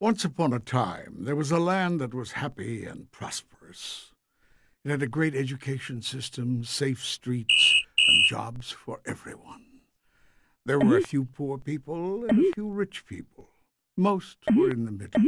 Once upon a time, there was a land that was happy and prosperous. It had a great education system, safe streets, and jobs for everyone. There were a few poor people and a few rich people. Most were in the middle.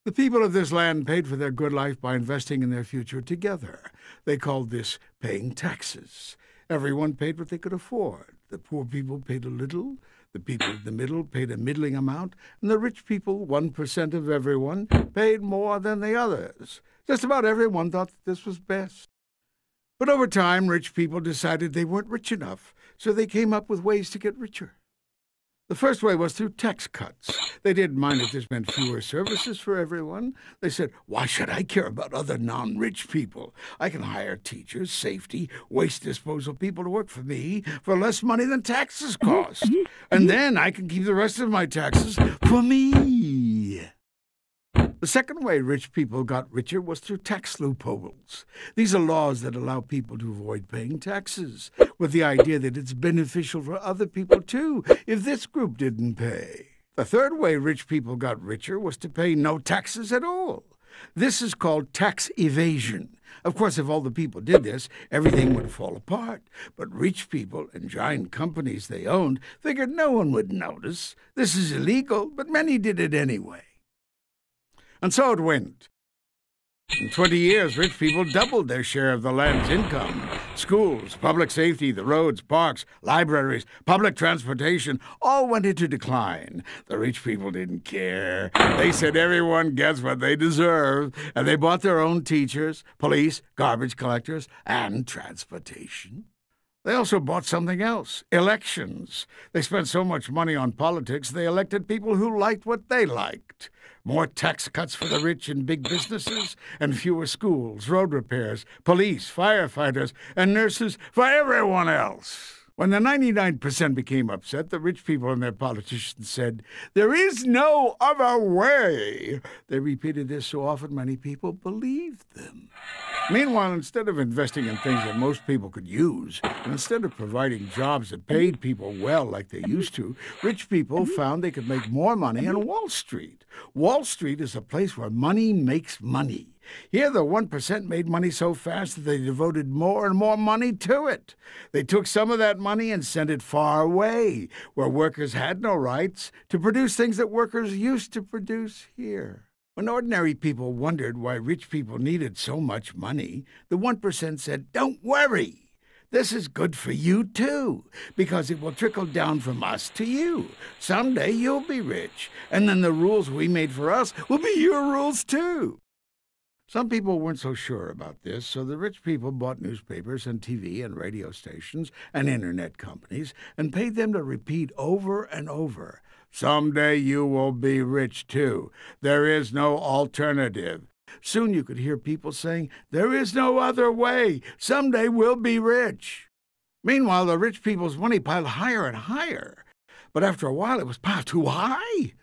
The people of this land paid for their good life by investing in their future together. They called this paying taxes. Everyone paid what they could afford. The poor people paid a little, the people in the middle paid a middling amount, and the rich people, 1% of everyone, paid more than the others. Just about everyone thought that this was best. But over time, rich people decided they weren't rich enough, so they came up with ways to get richer. The first way was through tax cuts. They didn't mind if this meant fewer services for everyone. They said, why should I care about other non-rich people? I can hire teachers, safety, waste disposal people to work for me for less money than taxes cost. And then I can keep the rest of my taxes for me. The second way rich people got richer was through tax loopholes. These are laws that allow people to avoid paying taxes, with the idea that it's beneficial for other people too, if this group didn't pay. The third way rich people got richer was to pay no taxes at all. This is called tax evasion. Of course, if all the people did this, everything would fall apart. But rich people and giant companies they owned figured no one would notice. This is illegal, but many did it anyway. And so it went. In 20 years, rich people doubled their share of the land's income. Schools, public safety, the roads, parks, libraries, public transportation all went into decline. The rich people didn't care. They said everyone gets what they deserve, and they bought their own teachers, police, garbage collectors, and transportation. They also bought something else, elections. They spent so much money on politics, they elected people who liked what they liked. More tax cuts for the rich and big businesses, and fewer schools, road repairs, police, firefighters, and nurses for everyone else. When the 99% became upset, the rich people and their politicians said, "There is no other way." They repeated this so often many people believed them. Meanwhile, instead of investing in things that most people could use, and instead of providing jobs that paid people well like they used to, rich people found they could make more money on Wall Street. Wall Street is a place where money makes money. Here, the 1% made money so fast that they devoted more and more money to it. They took some of that money and sent it far away, where workers had no rights, to produce things that workers used to produce here. When ordinary people wondered why rich people needed so much money, the 1% said, "Don't worry. This is good for you, too, because it will trickle down from us to you. Someday you'll be rich, and then the rules we made for us will be your rules, too." Some people weren't so sure about this, so the rich people bought newspapers and TV and radio stations and internet companies and paid them to repeat over and over, "Someday you will be rich, too. There is no alternative." Soon you could hear people saying, "There is no other way. Someday we'll be rich." Meanwhile, the rich people's money piled higher and higher. But after a while, it was piled too high.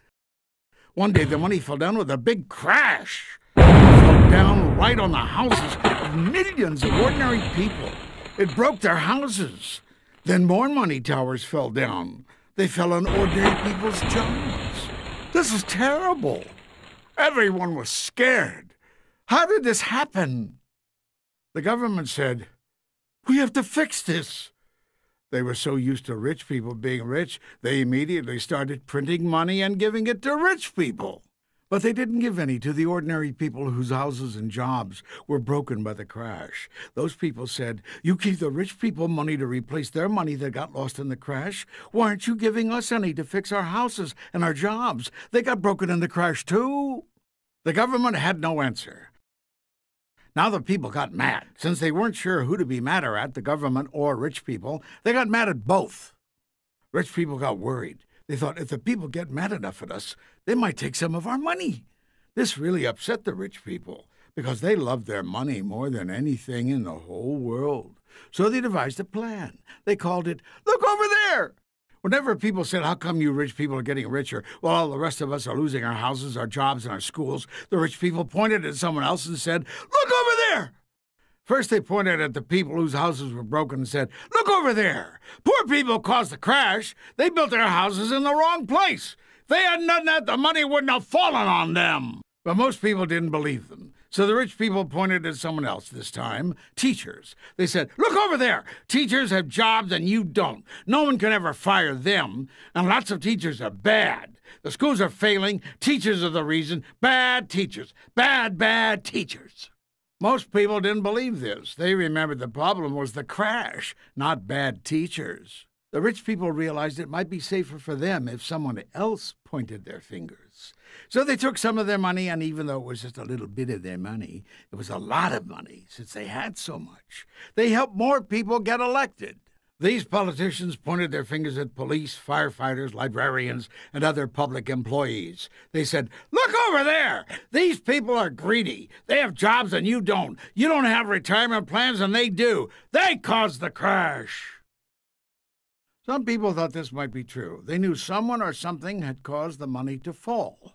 One day, the money fell down with a big crash. It fell down right on the houses of millions of ordinary people. It broke their houses. Then more money towers fell down. They fell on ordinary people's jobs. This is terrible. Everyone was scared. How did this happen? The government said, "We have to fix this." They were so used to rich people being rich, they immediately started printing money and giving it to rich people. But they didn't give any to the ordinary people whose houses and jobs were broken by the crash. Those people said, "You give the rich people money to replace their money that got lost in the crash. Why aren't you giving us any to fix our houses and our jobs? They got broken in the crash too." The government had no answer. Now the people got mad. Since they weren't sure who to be madder at, the government or rich people, they got mad at both. Rich people got worried. They thought, if the people get mad enough at us, they might take some of our money. This really upset the rich people, because they loved their money more than anything in the whole world. So they devised a plan. They called it, "Look over there." Whenever people said, "How come you rich people are getting richer while all the rest of us are losing our houses, our jobs, and our schools?" the rich people pointed at someone else and said, "Look over there." First they pointed at the people whose houses were broken and said, "Look over there. Poor people caused the crash. They built their houses in the wrong place. they hadn't done that, the money wouldn't have fallen on them. But most people didn't believe them. So the rich people pointed at someone else this time, teachers. They said, look over there. Teachers have jobs and you don't. No one can ever fire them. And lots of teachers are bad. The schools are failing. Teachers are the reason. Bad teachers. Bad teachers. Most people didn't believe this. They remembered the problem was the crash, not bad teachers. The rich people realized it might be safer for them if someone else pointed their fingers. So they took some of their money, and even though it was just a little bit of their money, it was a lot of money since they had so much. They helped more people get elected. These politicians pointed their fingers at police, firefighters, librarians, and other public employees. They said, look over there! These people are greedy. They have jobs and you don't. You don't have retirement plans and they do. They caused the crash. Some people thought this might be true. They knew someone or something had caused the money to fall.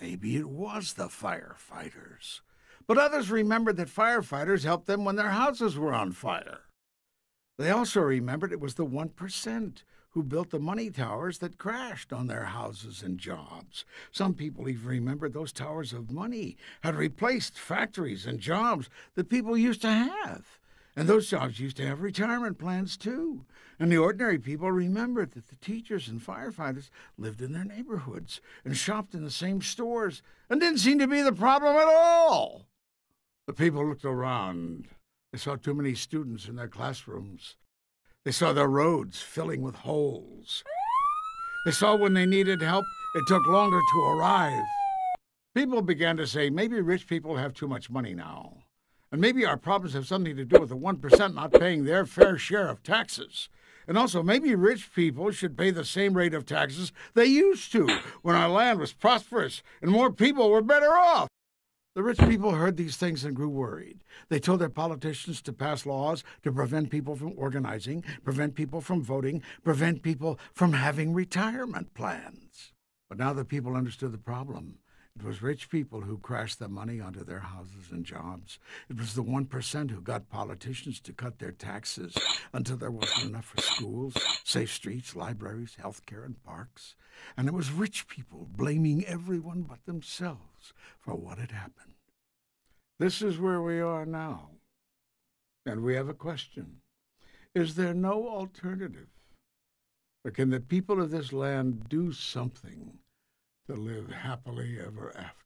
Maybe it was the firefighters. But others remembered that firefighters helped them when their houses were on fire. They also remembered it was the 1% who built the money towers that crashed on their houses and jobs. Some people even remembered those towers of money had replaced factories and jobs that people used to have. And those jobs used to have retirement plans, too. And the ordinary people remembered that the teachers and firefighters lived in their neighborhoods and shopped in the same stores and didn't seem to be the problem at all. The people looked around. They saw too many students in their classrooms. They saw their roads filling with holes. They saw when they needed help, it took longer to arrive. People began to say, maybe rich people have too much money now. And maybe our problems have something to do with the 1% not paying their fair share of taxes. And also, maybe rich people should pay the same rate of taxes they used to when our land was prosperous and more people were better off. The rich people heard these things and grew worried. They told their politicians to pass laws to prevent people from organizing, prevent people from voting, prevent people from having retirement plans. But now the people understood the problem. It was rich people who crashed the money onto their houses and jobs. It was the 1% who got politicians to cut their taxes until there wasn't enough for schools, safe streets, libraries, health care, and parks. And it was rich people blaming everyone but themselves for what had happened. This is where we are now. And we have a question. Is there no alternative? Or can the people of this land do something to live happily ever after?